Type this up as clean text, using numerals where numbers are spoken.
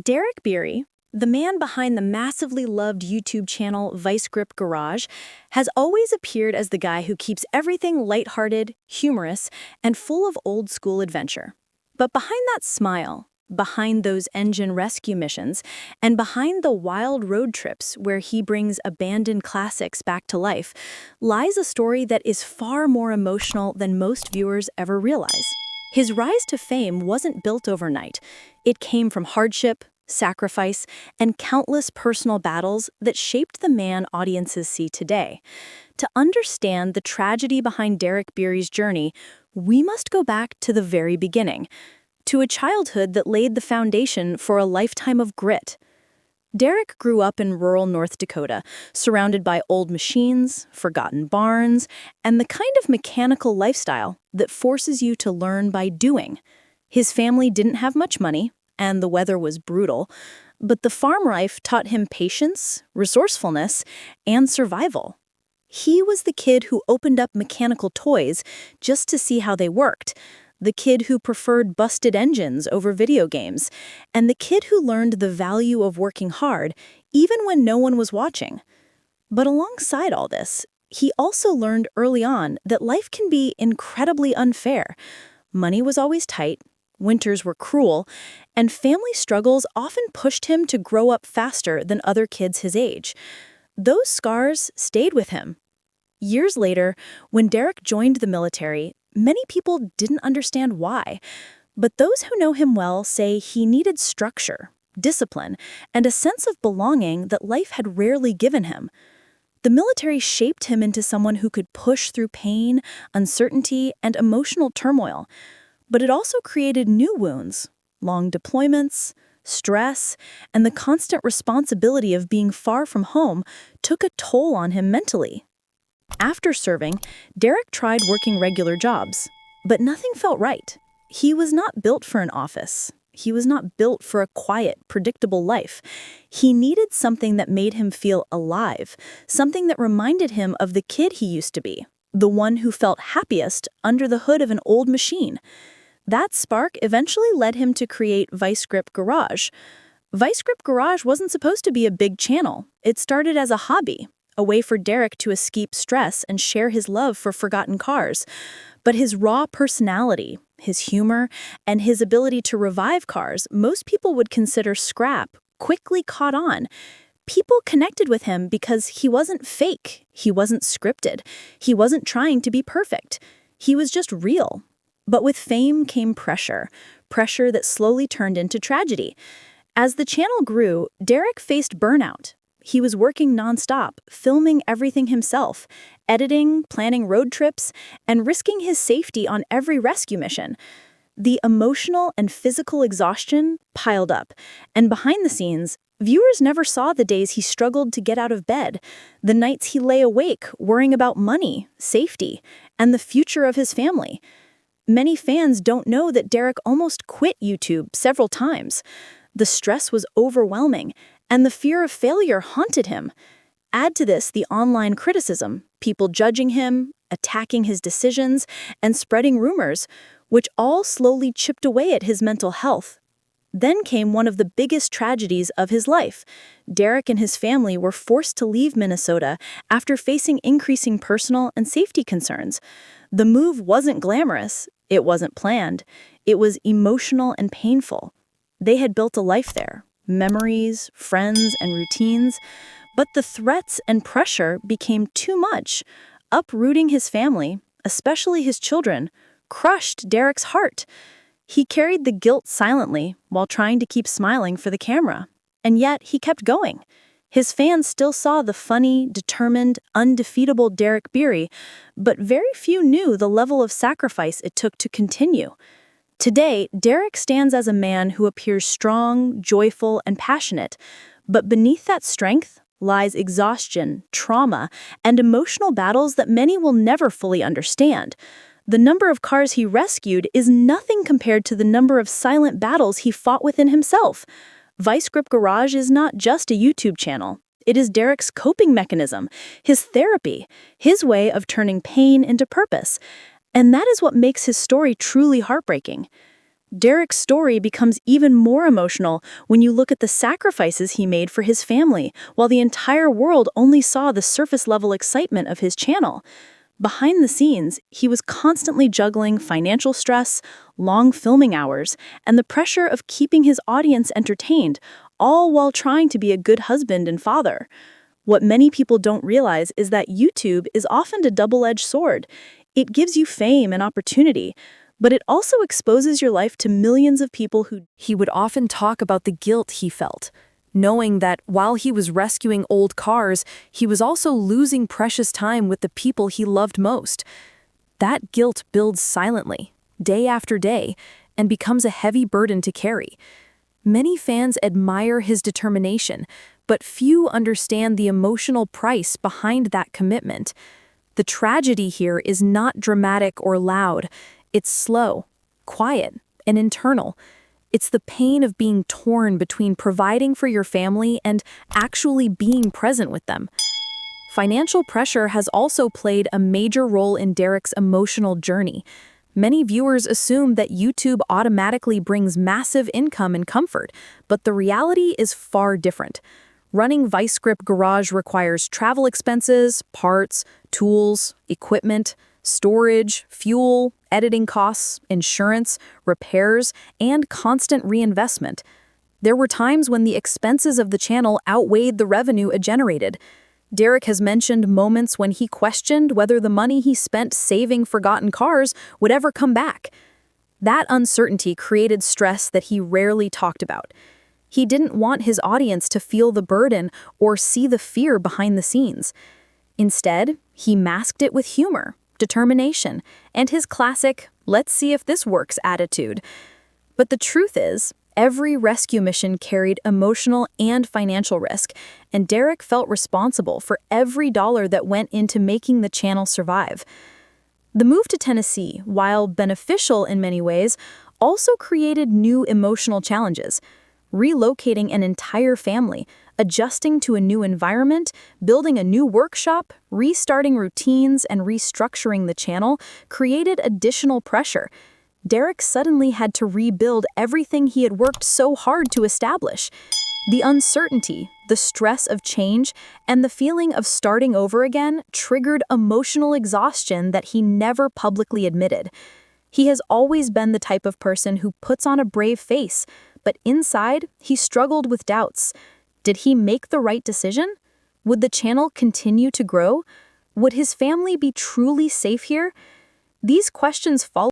Derek Bieri, the man behind the massively loved YouTube channel Vice Grip Garage, has always appeared as the guy who keeps everything lighthearted, humorous, and full of old-school adventure. But behind that smile, behind those engine rescue missions, and behind the wild road trips where he brings abandoned classics back to life, lies a story that is far more emotional than most viewers ever realize. His rise to fame wasn't built overnight. It came from hardship, sacrifice, and countless personal battles that shaped the man audiences see today. To understand the tragedy behind Derek Bieri's journey, we must go back to the very beginning, to a childhood that laid the foundation for a lifetime of grit. Derek grew up in rural North Dakota, surrounded by old machines, forgotten barns, and the kind of mechanical lifestyle that forces you to learn by doing. His family didn't have much money, and the weather was brutal, but the farm life taught him patience, resourcefulness, and survival. He was the kid who opened up mechanical toys just to see how they worked, the kid who preferred busted engines over video games, and the kid who learned the value of working hard even when no one was watching. But alongside all this, he also learned early on that life can be incredibly unfair. Money was always tight, winters were cruel, and family struggles often pushed him to grow up faster than other kids his age. Those scars stayed with him. Years later, when Derek joined the military, many people didn't understand why, but those who know him well say he needed structure, discipline, and a sense of belonging that life had rarely given him. The military shaped him into someone who could push through pain, uncertainty, and emotional turmoil. But it also created new wounds, long deployments, stress, and the constant responsibility of being far from home took a toll on him mentally. After serving, Derek tried working regular jobs, but nothing felt right. He was not built for an office. He was not built for a quiet, predictable life. He needed something that made him feel alive, something that reminded him of the kid he used to be, the one who felt happiest under the hood of an old machine. That spark eventually led him to create Vice Grip Garage. Vice Grip Garage wasn't supposed to be a big channel. It started as a hobby, a way for Derek to escape stress and share his love for forgotten cars. But his raw personality, his humor, and his ability to revive cars most people would consider scrap quickly caught on. People connected with him because he wasn't fake, he wasn't scripted, he wasn't trying to be perfect. He was just real. But with fame came pressure that slowly turned into tragedy. As the channel grew, Derek faced burnout. He was working nonstop, filming everything himself, editing, planning road trips, and risking his safety on every rescue mission. The emotional and physical exhaustion piled up, and behind the scenes, viewers never saw the days he struggled to get out of bed, the nights he lay awake worrying about money, safety, and the future of his family. Many fans don't know that Derek almost quit YouTube several times. The stress was overwhelming, and the fear of failure haunted him. Add to this the online criticism, people judging him, attacking his decisions, and spreading rumors, which all slowly chipped away at his mental health. Then came one of the biggest tragedies of his life. Derek and his family were forced to leave Minnesota after facing increasing personal and safety concerns. The move wasn't glamorous, it wasn't planned, it was emotional and painful. They had built a life there, memories, friends, and routines, but the threats and pressure became too much. Uprooting his family, especially his children, crushed Derek's heart. He carried the guilt silently while trying to keep smiling for the camera. And yet, he kept going. His fans still saw the funny, determined, undefeatable Derek Bieri, but very few knew the level of sacrifice it took to continue. Today, Derek stands as a man who appears strong, joyful, and passionate, but beneath that strength lies exhaustion, trauma, and emotional battles that many will never fully understand. The number of cars he rescued is nothing compared to the number of silent battles he fought within himself. Vice Grip Garage is not just a YouTube channel. It is Derek's coping mechanism, his therapy, his way of turning pain into purpose. And that is what makes his story truly heartbreaking. Derek's story becomes even more emotional when you look at the sacrifices he made for his family, while the entire world only saw the surface-level excitement of his channel. Behind the scenes, he was constantly juggling financial stress, long filming hours, and the pressure of keeping his audience entertained, all while trying to be a good husband and father. What many people don't realize is that YouTube is often a double-edged sword. It gives you fame and opportunity, but it also exposes your life to millions of people who... He would often talk about the guilt he felt, knowing that while he was rescuing old cars, he was also losing precious time with the people he loved most. That guilt builds silently, day after day, and becomes a heavy burden to carry. Many fans admire his determination, but few understand the emotional price behind that commitment. The tragedy here is not dramatic or loud. It's slow, quiet, and internal. It's the pain of being torn between providing for your family and actually being present with them. Financial pressure has also played a major role in Derek's emotional journey. Many viewers assume that YouTube automatically brings massive income and comfort, but the reality is far different. Running ViceGrip Garage requires travel expenses, parts, tools, equipment, storage, fuel, editing costs, insurance, repairs, and constant reinvestment. There were times when the expenses of the channel outweighed the revenue it generated. Derek has mentioned moments when he questioned whether the money he spent saving forgotten cars would ever come back. That uncertainty created stress that he rarely talked about. He didn't want his audience to feel the burden or see the fear behind the scenes. Instead, he masked it with humor, determination, and his classic, "let's see if this works" attitude. But the truth is, every rescue mission carried emotional and financial risk, and Derek felt responsible for every dollar that went into making the channel survive. The move to Tennessee, while beneficial in many ways, also created new emotional challenges. Relocating an entire family, adjusting to a new environment, building a new workshop, restarting routines, and restructuring the channel created additional pressure. Derek suddenly had to rebuild everything he had worked so hard to establish. The uncertainty, the stress of change, and the feeling of starting over again triggered emotional exhaustion that he never publicly admitted. He has always been the type of person who puts on a brave face, but inside, he struggled with doubts. Did he make the right decision? Would the channel continue to grow? Would his family be truly safe here? These questions follow